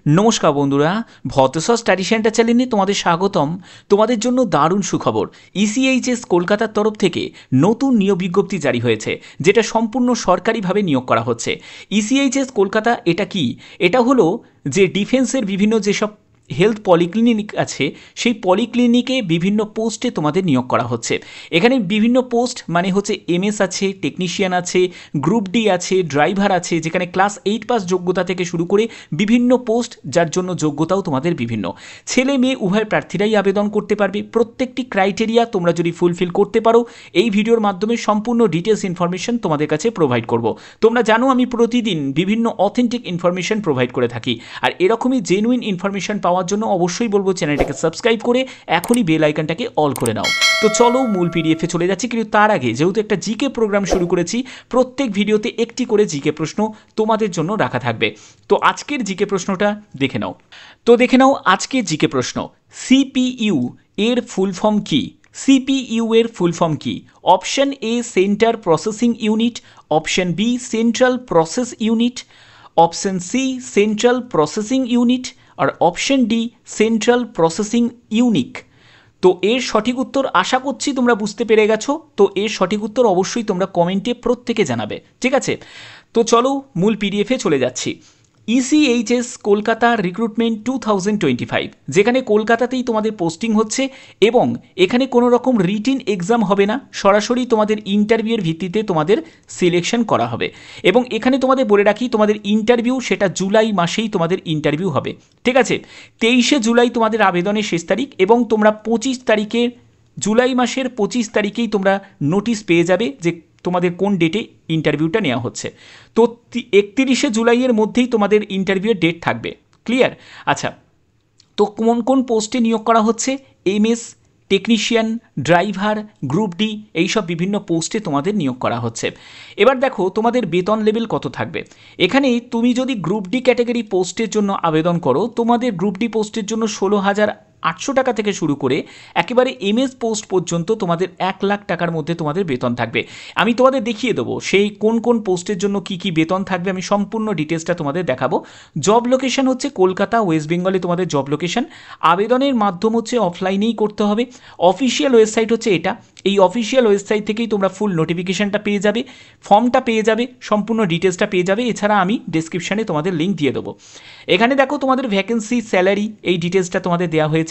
নমস্কার বন্ধুরা, ভতেশ্বর study centre চ্যানেলে তোমাদের স্বাগতম। তোমাদের জন্য দারুণ সুখবর, ইসিএইচএস কলকাতার তরফ থেকে নতুন নিয়োগ বিজ্ঞপ্তি জারি হয়েছে, যেটা সম্পূর্ণ সরকারিভাবে নিয়োগ করা হচ্ছে। ইসিএইচএস কলকাতা এটা কি? এটা হলো যে ডিফেন্সের বিভিন্ন যেসব হেলথ পলিক্লিনিক আছে, সেই পলিক্লিনিকে বিভিন্ন পোস্টে তোমাদের নিয়োগ করা হচ্ছে। এখানে বিভিন্ন পোস্ট মানে হচ্ছে এমএস আছে, টেকনিশিয়ান আছে, গ্রুপ ডি আছে, ড্রাইভার আছে, যেখানে ক্লাস 8 পাস যোগ্যতা থেকে শুরু করে বিভিন্ন পোস্ট, যার জন্য যোগ্যতাও তোমাদের বিভিন্ন। ছেলে মেয়ে উভয় প্রার্থীরাই আবেদন করতে পারবে। প্রত্যেকটি ক্রাইটেরিয়া তোমরা যদি ফুলফিল করতে পারো, এই ভিডিওর মাধ্যমে সম্পূর্ণ ডিটেলস ইনফরমেশন তোমাদের কাছে প্রোভাইড করব। তোমরা জানো আমি প্রতিদিন বিভিন্ন অথেন্টিক ইনফরমেশন প্রোভাইড করে থাকি, আর এরকমই জেনুইন ইনফরমেশন পাওয়ার জন্য অবশ্যই বলবো চ্যানেলটাকে সাবস্ক্রাইব করে এখনই বেল আইকনটাকে অল করে নাও। তো চলো মূল পিডিএফে চলে যাচ্ছি, কিন্তু তার আগে যেহেতু একটা জিকে প্রোগ্রাম শুরু করেছি, প্রত্যেক ভিডিওতে একটি করে জিকে প্রশ্ন তোমাদের জন্য রাখা থাকবে। তো আজকের জিকে প্রশ্নটা দেখে নাও। আজকের জিকে প্রশ্ন, সিপিইউ এর ফুল ফর্ম কি? সিপিইউ এর ফুল ফর্ম কি? Option A centre processing unit, option B central process unit, option C central processing unit, আর option D central processing unique. তো এর সঠিক উত্তর আশা করছি তোমরা বুঝতে পেরে গেছো। তো এর সঠিক উত্তর অবশ্যই তোমরা কমেন্টে প্রত্যেকে জানাবে, ঠিক আছে? তো চলো মূল পিডিএফে চলে যাচ্ছি। ইসিএইচএস কলকাতা রিক্রুটমেন্ট 2025, যেখানে কলকাতাতেই তোমাদের পোস্টিং হচ্ছে এবং এখানে কোনো রকম রিটিন এক্সাম হবে না, সরাসরি তোমাদের ইন্টারভিউয়ের ভিত্তিতে তোমাদের সিলেকশন করা হবে। এবং এখানে তোমাদের বলে রাখি, তোমাদের ইন্টারভিউ সেটা জুলাই মাসেই তোমাদের ইন্টারভিউ হবে, ঠিক আছে? 23শে জুলাই তোমাদের আবেদনের শেষ তারিখ, এবং তোমরা 25 তারিখে, জুলাই মাসের 25 তারিখেই তোমরা নোটিশ পেয়ে যাবে যে তোমাদের কোন ডেটে ইন্টারভিউটা নেওয়া হচ্ছে। তো 31শে জুলাইয়ের মধ্যেই তোমাদের ইন্টারভিউয়ের ডেট থাকবে। ক্লিয়ার? আচ্ছা, তো কোন কোন পোস্টে নিয়োগ করা হচ্ছে? MS, technician, driver, group D, এইসব বিভিন্ন পোস্টে তোমাদের নিয়োগ করা হচ্ছে। এবার দেখো তোমাদের বেতন লেভেল কত থাকবে। এখানে তুমি যদি গ্রুপ ডি ক্যাটাগরি পোস্টের জন্য আবেদন করো, তোমাদের গ্রুপ ডি পোস্টের জন্য 16,800 টাকা থেকে শুরু করে একেবারে এমএস পোস্ট পর্যন্ত তোমাদের 1 লাখ টাকার মধ্যে তোমাদের বেতন থাকবে। আমি তোমাদের দেখিয়ে দেবো সেই কোন কোন পোস্টের জন্য কি কি বেতন থাকবে, আমি সম্পূর্ণ ডিটেলসটা তোমাদের দেখাবো। জব লোকেশন হচ্ছে কলকাতা, ওয়েস্ট বেঙ্গলে তোমাদের জব লোকেশন। আবেদনের মাধ্যম হচ্ছে অফলাইনেই করতে হবে। অফিসিয়াল ওয়েবসাইট হচ্ছে এটা। এই অফিসিয়াল ওয়েবসাইট থেকেই তোমরা ফুল নোটিফিকেশনটা পেয়ে যাবে, ফর্মটা পেয়ে যাবে, সম্পূর্ণ ডিটেলসটা পেয়ে যাবে। এছাড়া আমি ডেসক্রিপশানে তোমাদের লিঙ্ক দিয়ে দেবো। এখানে দেখো তোমাদের ভ্যাকেন্সি, স্যালারি, এই ডিটেলসটা তোমাদের দেওয়া হয়েছে।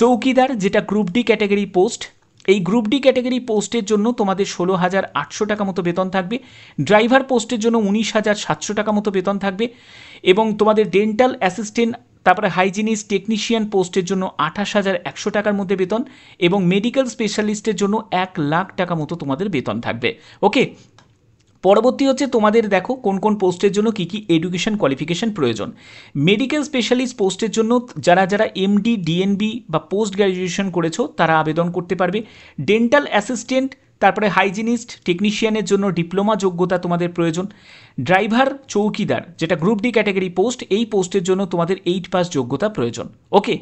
চৌকিদার, যেটা গ্রুপ ডি ক্যাটাগরি পোস্ট, এই গ্রুপ ডি ক্যাটাগরি পোস্টের জন্য তোমাদের 16,800 টাকা মতো বেতন থাকবে। ড্রাইভার পোস্টের জন্য 19,700 টাকা মতো বেতন থাকবে। এবং তোমাদের ডেন্টাল অ্যাসিস্ট্যান্ট, তারপরে হাইজিনিস্ট, টেকনিশিয়ান পোস্টের জন্য 28,100 টাকার মধ্যে বেতন, এবং মেডিকেল স্পেশালিস্টের জন্য 1 লাখ টাকা মতো তোমাদের বেতন থাকবে। ওকে, পরবর্তী হচ্ছে তোমাদের দেখো কোন কোন পোস্টের জন্য কী কী এডুকেশন কোয়ালিফিকেশন প্রয়োজন। মেডিকেল স্পেশালিস্ট পোস্টের জন্য যারা যারা এমডি, ডিএনবি বা পোস্ট গ্র্যাজুয়েশন করেছো তারা আবেদন করতে পারবে। ডেন্টাল অ্যাসিস্ট্যান্ট, তারপরে হাইজিনিস্ট, টেকনিশিয়ানের জন্য ডিপ্লোমা যোগ্যতা তোমাদের প্রয়োজন। ড্রাইভার, চৌকিদার, যেটা গ্রুপ ডি ক্যাটাগরি পোস্ট, এই পোস্টের জন্য তোমাদের 8 পাস যোগ্যতা প্রয়োজন। ওকে,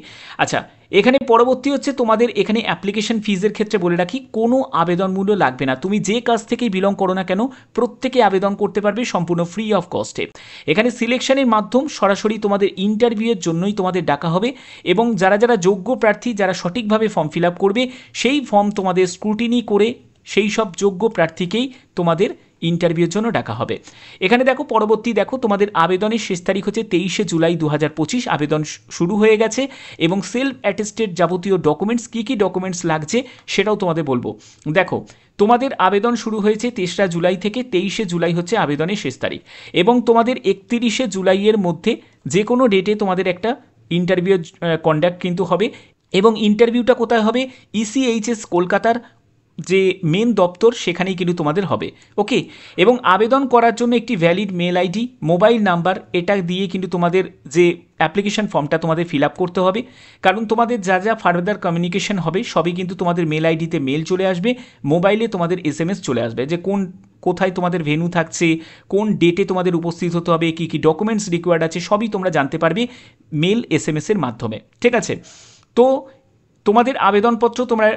আচ্ছা, এখানে পরবর্তী হচ্ছে তোমাদের এখানে অ্যাপ্লিকেশন ফিজের ক্ষেত্রে বলে রাখি, কোনো আবেদন মূল্য লাগবে না। তুমি যে কাজ থেকেই বিলং করো না কেন, প্রত্যেকে আবেদন করতে পারবে সম্পূর্ণ ফ্রি অফ কস্টে। এখানে সিলেকশনের মাধ্যম সরাসরি তোমাদের ইন্টারভিউয়ের জন্যই তোমাদের ডাকা হবে, এবং যারা যারা যোগ্য প্রার্থী, যারা সঠিকভাবে ফর্ম ফিল আপ করবে, সেই ফর্ম তোমাদের স্ক্রুটিনি করে সেই সব যোগ্য প্রার্থীকেই তোমাদের ইন্টারভিউর জন্য ডাকা হবে। এখানে দেখো পরবর্তী দেখো তোমাদের আবেদনের শেষ তারিখ হচ্ছে 23শে জুলাই 2025। আবেদন শুরু হয়ে গেছে, এবং সেলফ অ্যাটেস্টেড যাবতীয় ডকুমেন্টস, কী কী ডকুমেন্টস লাগছে সেটাও তোমাদের বলবো। দেখো তোমাদের আবেদন শুরু হয়েছে 3রা জুলাই থেকে, 23শে জুলাই হচ্ছে আবেদনের শেষ তারিখ, এবং তোমাদের 31শে জুলাইয়ের মধ্যে যে কোনো ডেটে তোমাদের একটা ইন্টারভিউ কন্ডাক্ট কিন্তু হবে। এবং ইন্টারভিউটা কোথায় হবে? ইসিএইচএস কলকাতার যে মেন দপ্তর, সেখানেই কিন্তু তোমাদের হবে। ওকে, এবং আবেদন করার জন্য একটি valid mail ID, mobile number, এটা দিয়ে কিন্তু তোমাদের যে অ্যাপ্লিকেশন ফর্মটা তোমাদের ফিল আপ করতে হবে। কারণ তোমাদের যা যা ফার্দার কমিউনিকেশন হবে সবই কিন্তু তোমাদের মেল আইডিতে মেল চলে আসবে, মোবাইলে তোমাদের এসএমএস চলে আসবে, যে কোথায় তোমাদের ভেন্যু থাকছে, কোন ডেটে তোমাদের উপস্থিত হতে হবে, কী কী ডকুমেন্টস রিকোয়ার্ড আছে, সবই তোমরা জানতে পারবে মেল এসএমএসের মাধ্যমে, ঠিক আছে? তো তোমাদের আবেদনপত্র তোমরা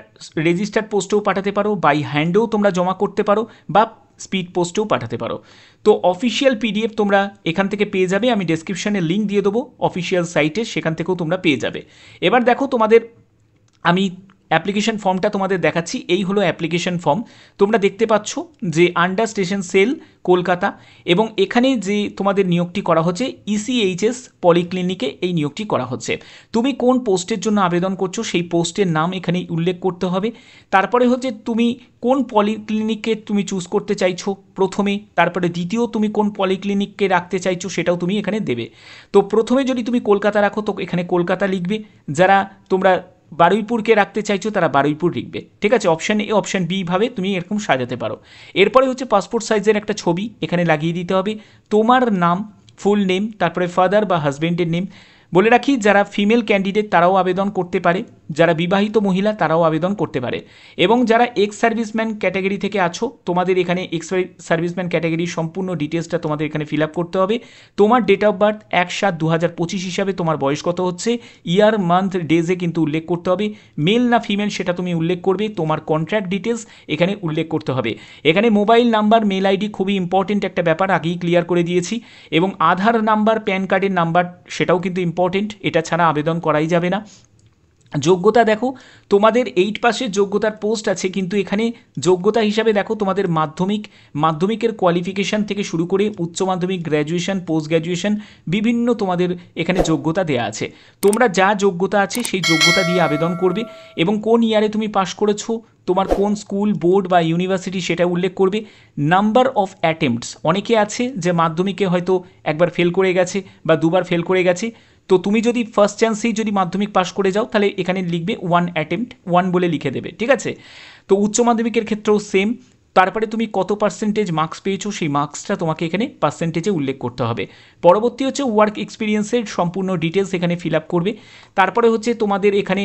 রেজিস্টার্ড পোস্টেও পাঠাতে পারো, বাই হ্যান্ডেও তোমরা জমা করতে পারো, বা স্পিড পোস্টেও পাঠাতে পারো। তো অফিসিয়াল পিডিএফ তোমরা এখান থেকে পেয়ে যাবে, আমি ডেসক্রিপশানে লিঙ্ক দিয়ে দেবো অফিসিয়াল সাইটে, সেখান থেকেও তোমরা পেয়ে যাবে। এবার দেখো তোমাদের আমি অ্যাপ্লিকেশন ফর্মটা তোমাদের দেখাচ্ছি। এই হলো অ্যাপ্লিকেশন ফর্ম, তোমরা দেখতে পাচ্ছ যে আন্ডার স্টেশন সেল কলকাতা, এবং এখানে যে তোমাদের নিয়োগটি করা হচ্ছে ইসিএইচএস পলিক্লিনিকে এই নিয়োগটি করা হচ্ছে। তুমি কোন পোস্টের জন্য আবেদন করছো সেই পোস্টের নাম এখানে উল্লেখ করতে হবে। তারপরে হচ্ছে তুমি কোন পলিক্লিনিককে তুমি চুজ করতে চাইছো প্রথমে, তারপরে দ্বিতীয় তুমি কোন পলিক্লিনিককে রাখতে চাইছো সেটাও তুমি এখানে দেবে। তো প্রথমে যদি তুমি কলকাতা রাখো তো এখানে কলকাতা লিখবে, যারা তোমরা বারুইপুরকে রাখতে চাইছো তারা বারুইপুর লিখবে, ঠিক আছে। অপশান এ অপশান বি ভাবে তুমি এরকম সাজাতে পারো। এরপরে হচ্ছে পাসপোর্ট সাইজের একটা ছবি এখানে লাগিয়ে দিতে হবে, তোমার নাম ফুল নেম, তারপরে ফাদার বা হাজব্যান্ডের নেম। বলে রাখি যারা ফিমেল ক্যান্ডিডেট তারাও আবেদন করতে পারে, যারা বিবাহিত মহিলা তারাও আবেদন করতে পারে, এবং যারা এক্স সার্ভিসম্যান ক্যাটাগরি থেকে আছো তোমাদের এখানে এক্স সার্ভিসম্যান ক্যাটাগরির সম্পূর্ণ ডিটেলসটা তোমাদের এখানে ফিল আপ করতে হবে। তোমার ডেট অফ বার্থ 1/7/2025 হিসাবে তোমার বয়স কত হচ্ছে, ইয়ার মান্থ ডেজে কিন্তু উল্লেখ করতে হবে, মেল না ফিমেল সেটা তুমি উল্লেখ করবে, তোমার কন্ট্রাক্ট ডিটেলস এখানে উল্লেখ করতে হবে। এখানে মোবাইল নাম্বার মেল আইডি খুবই ইম্পর্টেন্ট একটা ব্যাপার, আগেই ক্লিয়ার করে দিয়েছি, এবং আধার নাম্বার প্যান কার্ডের নাম্বার সেটাও কিন্তু ইম্পর্টেন্ট, এটা ছাড়া আবেদন করাই যাবে না। যোগ্যতা দেখো তোমাদের 8 পাসের যোগ্যতার পোস্ট আছে, কিন্তু এখানে যোগ্যতা হিসাবে দেখো তোমাদের মাধ্যমিকের কোয়ালিফিকেশান থেকে শুরু করে উচ্চ মাধ্যমিক, গ্র্যাজুয়েশন, পোস্ট গ্র্যাজুয়েশন বিভিন্ন তোমাদের এখানে যোগ্যতা দেওয়া আছে। তোমরা যা যোগ্যতা আছে সেই যোগ্যতা দিয়ে আবেদন করবে, এবং কোন ইয়ারে তুমি পাশ করেছো, তোমার কোন স্কুল, বোর্ড বা ইউনিভার্সিটি সেটা উল্লেখ করবে। নাম্বার অফ অ্যাটেম্পটস, অনেকে আছে যে মাধ্যমিকে হয়তো একবার ফেল করে গেছে বা দুবার ফেল করে গেছে, তো তুমি যদি ফার্স্ট চান্সেই যদি মাধ্যমিক পাশ করে যাও তাহলে এখানে লিখবে 1 অ্যাটেম্পট, 1 বলে লিখে দেবে, ঠিক আছে। তো উচ্চ মাধ্যমিকের ক্ষেত্রেও সেম। তারপরে তুমি কত পার্সেন্টেজ মার্কস পেয়েছো সেই মার্কসটা তোমাকে এখানে পার্সেন্টেজে উল্লেখ করতে হবে। পরবর্তী হচ্ছে ওয়ার্ক এক্সপিরিয়েন্সের সম্পূর্ণ ডিটেলস এখানে ফিল আপ করবে। তারপরে হচ্ছে তোমাদের এখানে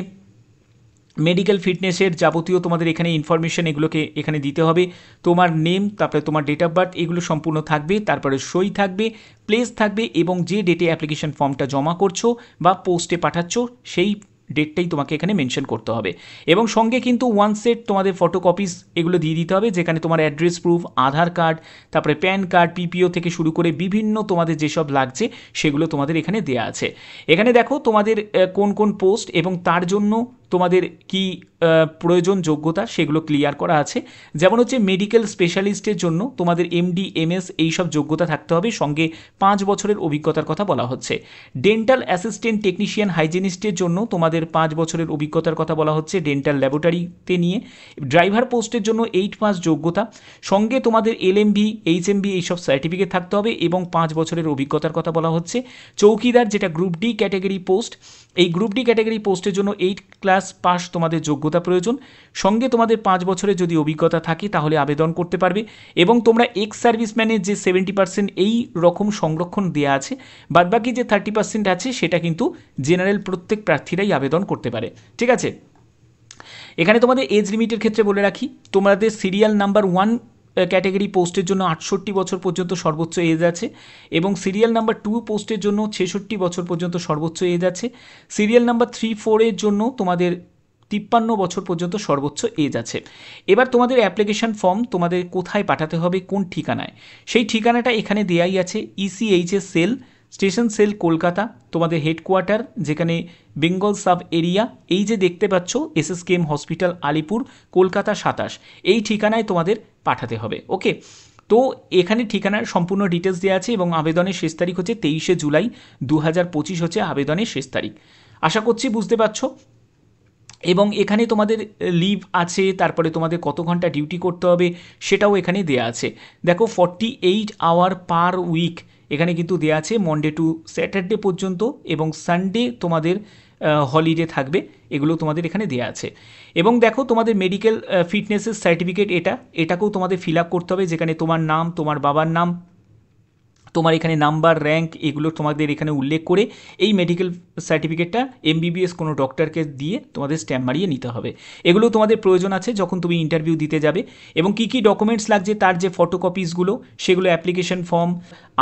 মেডিকেল ফিটনেসের যাবতীয় তোমাদের এখানে ইনফরমেশন এগুলোকে এখানে দিতে হবে, তোমার নেম, তারপরে তোমার ডেট অফ বার্থ এগুলো সম্পূর্ণ থাকবে, তারপরে সই থাকবে, প্লেস থাকবে, এবং যে ডেটে অ্যাপ্লিকেশন ফর্মটা জমা করছো বা পোস্টে পাঠাচ্ছ সেই ডেটটাই তোমাকে এখানে মেনশন করতে হবে। এবং সঙ্গে কিন্তু 1 সেট তোমাদের ফটোকপিস এগুলো দিয়ে দিতে হবে, যেখানে তোমার অ্যাড্রেস প্রুফ, আধার কার্ড, তারপরে প্যান কার্ড, পিপিও থেকে শুরু করে বিভিন্ন তোমাদের যেসব লাগছে সেগুলো তোমাদের এখানে দেয়া আছে। এখানে দেখো তোমাদের কোন কোন পোস্ট এবং তার জন্য তোমাদের কি প্রয়োজন যোগ্যতা সেগুলো ক্লিয়ার করা আছে। যেমন হচ্ছে মেডিকেল স্পেশালিস্টের জন্য তোমাদের এমডি, এমএস এইসব যোগ্যতা থাকতে হবে, সঙ্গে 5 বছরের অভিজ্ঞতার কথা বলা হচ্ছে। ডেন্টাল অ্যাসিস্ট্যান্ট টেকনিশিয়ান হাইজিনিস্টের জন্য তোমাদের 5 বছরের অভিজ্ঞতার কথা বলা হচ্ছে ডেন্টাল ল্যাবরেটরিতে নিয়ে। ড্রাইভার পোস্টের জন্য 8 পাস যোগ্যতা, সঙ্গে তোমাদের এলএমভি, এইচএমভি এইসব সার্টিফিকেট থাকতে হবে, এবং 5 বছরের অভিজ্ঞতার কথা বলা হচ্ছে। চৌকিদার যেটা গ্রুপ ডি ক্যাটাগরি পোস্ট, এই গ্রুপ ডি ক্যাটাগরি পোস্টের জন্য 8 ক্লাস পাস তোমাদের যোগ্যতা প্রয়োজন, সঙ্গে তোমাদের 5 বছরের যদি অভিজ্ঞতা থাকে তাহলে আবেদন করতে পারবে। এবং তোমরা এক্স সার্ভিসম্যানের যে 70% এই রকম সংরক্ষণ দেওয়া আছে, বাদবাকি যে 30% আছে সেটা কিন্তু জেনারেল প্রত্যেক প্রার্থীরাই আবেদন করতে পারে, ঠিক আছে। এখানে তোমাদের এজ লিমিটের ক্ষেত্রে বলে রাখি, তোমাদের সিরিয়াল নাম্বার 1 ক্যাটাগরি পোস্টের জন্য 68 বছর পর্যন্ত সর্বোচ্চ এজ আছে, এবং সিরিয়াল নাম্বার 2 পোস্টের জন্য 66 বছর পর্যন্ত সর্বোচ্চ এজ আছে। সিরিয়াল নাম্বার 3-4 এর জন্য তোমাদের 53 বছর পর্যন্ত সর্বোচ্চ এজ আছে। এবার তোমাদের অ্যাপ্লিকেশন ফর্ম তোমাদের কোথায় পাঠাতে হবে, কোন ঠিকানায়, সেই ঠিকানাটা এখানে দেয়াই আছে। ECHS cell, station cell Kolkata, তোমাদের হেডকোয়ার্টার যেখানে বেঙ্গল সাব এরিয়া, এই যে দেখতে পাচ্ছ এসএসকেএম হসপিটাল আলিপুর, কলকাতা 27, এই ঠিকানায় তোমাদের পাঠাতে হবে। ওকে, তো এখানে ঠিকানার সম্পূর্ণ ডিটেলস দেওয়া আছে, এবং আবেদনের শেষ তারিখ হচ্ছে 23 জুলাই 2025 হচ্ছে আবেদনের শেষ তারিখ। আশা করছি বুঝতে পারছো। এবং এখানে তোমাদের লিভ আছে, তারপরে তোমাদের কত ঘন্টা ডিউটি করতে হবে সেটাও এখানে দেওয়া আছে। দেখো 48 আওয়ার পার উইক এখানে কিন্তু দেওয়া আছে, মনডে টু স্যাটারডে পর্যন্ত, এবং সানডে তোমাদের হলিডে থাকবে, এগুলো তোমাদের এখানে দেওয়া আছে। এবং দেখো তোমাদের মেডিকেল ফিটনেসের সার্টিফিকেট এটাকেও তোমাদের ফিল আপ করতে হবে, যেখানে তোমার নাম, তোমার বাবার নাম, তোমার এখানে নাম্বার, র্যাঙ্ক এগুলো তোমাদের এখানে উল্লেখ করে এই মেডিকেল সার্টিফিকেটটা এমবিবিএস কোনো ডক্টরকে দিয়ে তোমাদের স্ট্যাম্প মারিয়ে নিতে হবে। এগুলো তোমাদের প্রয়োজন আছে যখন তুমি ইন্টারভিউ দিতে যাবে। এবং কী কী ডকুমেন্টস লাগছে তার যে ফটোকপিসগুলো, সেগুলো application form,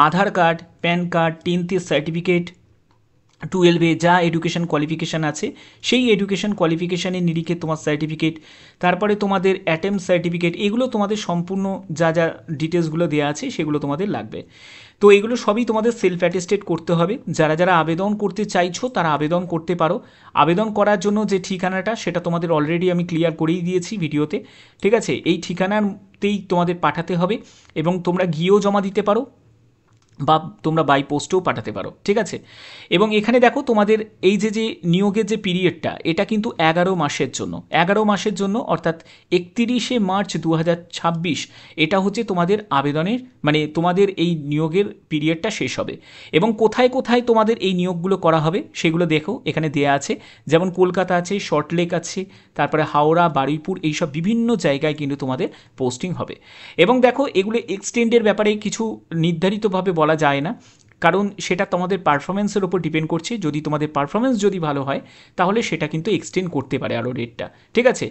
Aadhaar card, PAN card, 10th certificate, টুয়েলভে যা এডুকেশন কোয়ালিফিকেশান আছে সেই এডুকেশন কোয়ালিফিকেশানের নিরিখে তোমার সার্টিফিকেট, তারপরে তোমাদের অ্যাটেম্প সার্টিফিকেট, এগুলো তোমাদের সম্পূর্ণ যা যা ডিটেলসগুলো দেওয়া আছে সেগুলো তোমাদের লাগবে। তো এগুলো সবই তোমাদের সেলফ অ্যাটেস্টেড করতে হবে। যারা যারা আবেদন করতে চাইছো তারা আবেদন করতে পারো। আবেদন করার জন্য যে ঠিকানাটা সেটা তোমাদের অলরেডি আমি ক্লিয়ার করেই দিয়েছি ভিডিওতে, ঠিক আছে? এই ঠিকানাতেই তোমাদের পাঠাতে হবে এবং তোমরা গিয়েও জমা দিতে পারো বা তোমরা বাই পোস্টেও পাঠাতে পারো, ঠিক আছে? এবং এখানে দেখো তোমাদের এই যে নিয়োগের যে পিরিয়ডটা এটা কিন্তু 11 মাসের জন্য, 11 মাসের জন্য, অর্থাৎ 31শে মার্চ 2026 এটা হচ্ছে তোমাদের আবেদনের মানে তোমাদের এই নিয়োগের পিরিয়ডটা শেষ হবে। এবং কোথায় কোথায় তোমাদের এই নিয়োগগুলো করা হবে সেগুলো দেখো এখানে দেয়া আছে, যেমন কলকাতা আছে, সল্টলেক আছে, তারপরে হাওড়া, বারুইপুর, এইসব বিভিন্ন জায়গায় কিন্তু তোমাদের পোস্টিং হবে। এবং দেখো এগুলো এক্সটেন্ডের ব্যাপারে কিছু নির্ধারিতভাবে বলা যায় না, কারণ সেটা তোমাদের পারফরমেন্সের ওপর ডিপেন্ড করছে। যদি তোমাদের পারফরমেন্স যদি ভালো হয় তাহলে সেটা কিন্তু এক্সটেন্ড করতে পারে আরও ডেটটা, ঠিক আছে?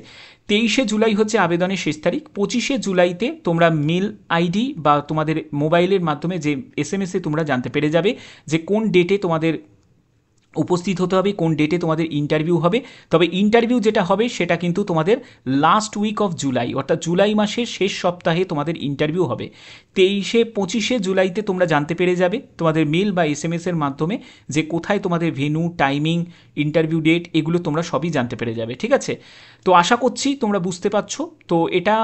23শে জুলাই হচ্ছে আবেদনের শেষ তারিখ। 25শে জুলাইতে তোমরা মেল আইডি বা তোমাদের মোবাইলের মাধ্যমে যে SMS এ তোমরা জানতে পেরে যাবে যে কোন ডেটে তোমাদের উপস্থিত হতে হবে, কোন ডেটে তোমাদের ইন্টারভিউ হবে। তবে ইন্টারভিউ যেটা হবে সেটা কিন্তু তোমাদের লাস্ট উইক অফ জুলাই, অর্থাৎ জুলাই মাসের শেষ সপ্তাহে তোমাদের ইন্টারভিউ হবে। 23-25শে জুলাইতে তোমরা জানতে পেরে যাবে তোমাদের মেল বা SMS এর মাধ্যমে যে কোথায় তোমাদের ভেন্যু, টাইমিং, ইন্টারভিউ ডেট, এগুলো তোমরা সবই জানতে পেরে যাবে, ঠিক আছে? তো আশা করছি তোমরা বুঝতে পারছো। তো এটা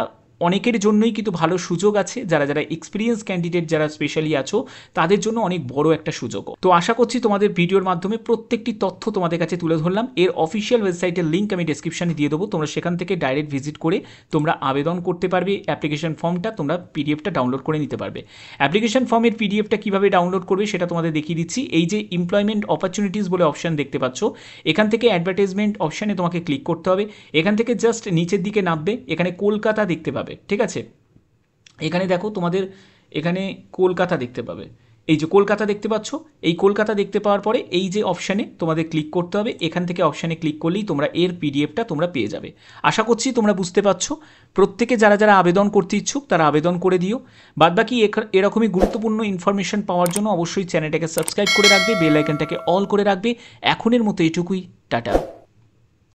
অনেকের জন্যই কিন্তু ভালো সুযোগ আছে, যারা যারা এক্সপিরিয়েন্স ক্যান্ডিডেট যারা স্পেশালি আছো তাদের জন্য অনেক বড় একটা সুযোগ। তো আশা করছি তোমাদের ভিডিওর মাধ্যমে প্রত্যেকটি তথ্য তোমাদের কাছে তুলে ধরলাম। এর অফিসিয়াল ওয়েবসাইটের লিঙ্ক আমি ডেসক্রিপশনে দিয়ে দেবো, তোমরা সেখান থেকে ডাইরেক্ট ভিজিট করে তোমরা আবেদন করতে পারবে। অ্যাপ্লিকেশন ফর্মটা তোমরা পিডিএফটা ডাউনলোড করে নিতে পারবে। অ্যাপ্লিকেশন ফর্মের পিডিএফটা কীভাবে ডাউনলোড করবে সেটা তোমাদের দেখিয়ে দিচ্ছি। এই যে এমপ্লয়মেন্ট অপরচুনিটিস বলে অপশান দেখতে পাচ্ছ, এখান থেকে অ্যাডভার্টাইজমেন্ট অপশানে তোমাকে ক্লিক করতে হবে। এখান থেকে জাস্ট নিচের দিকে নামবে, এখানে কলকাতা দেখতে পাবে, ঠিক আছে? এখানে দেখো তোমাদের এখানে কলকাতা দেখতে পাবে, এই যে কলকাতা দেখতে পাচ্ছ, এই কলকাতা দেখতে পাওয়ার পরে এই যে অপশানে তোমাদের ক্লিক করতে হবে। এখান থেকে অপশানে ক্লিক করলেই তোমরা এর পিডিএফটা তোমরা পেয়ে যাবে। আশা করছি তোমরা বুঝতে পারছো। প্রত্যেকে যারা যারা আবেদন করতে ইচ্ছুক তারা আবেদন করে দিও। বাদবাকি এরকমই গুরুত্বপূর্ণ ইনফরমেশন পাওয়ার জন্য অবশ্যই চ্যানেলটাকে সাবস্ক্রাইব করে রাখবে, বেল আইকনটাকে অল করে রাখবে। এখনের মতো এটুকুই, টাটা।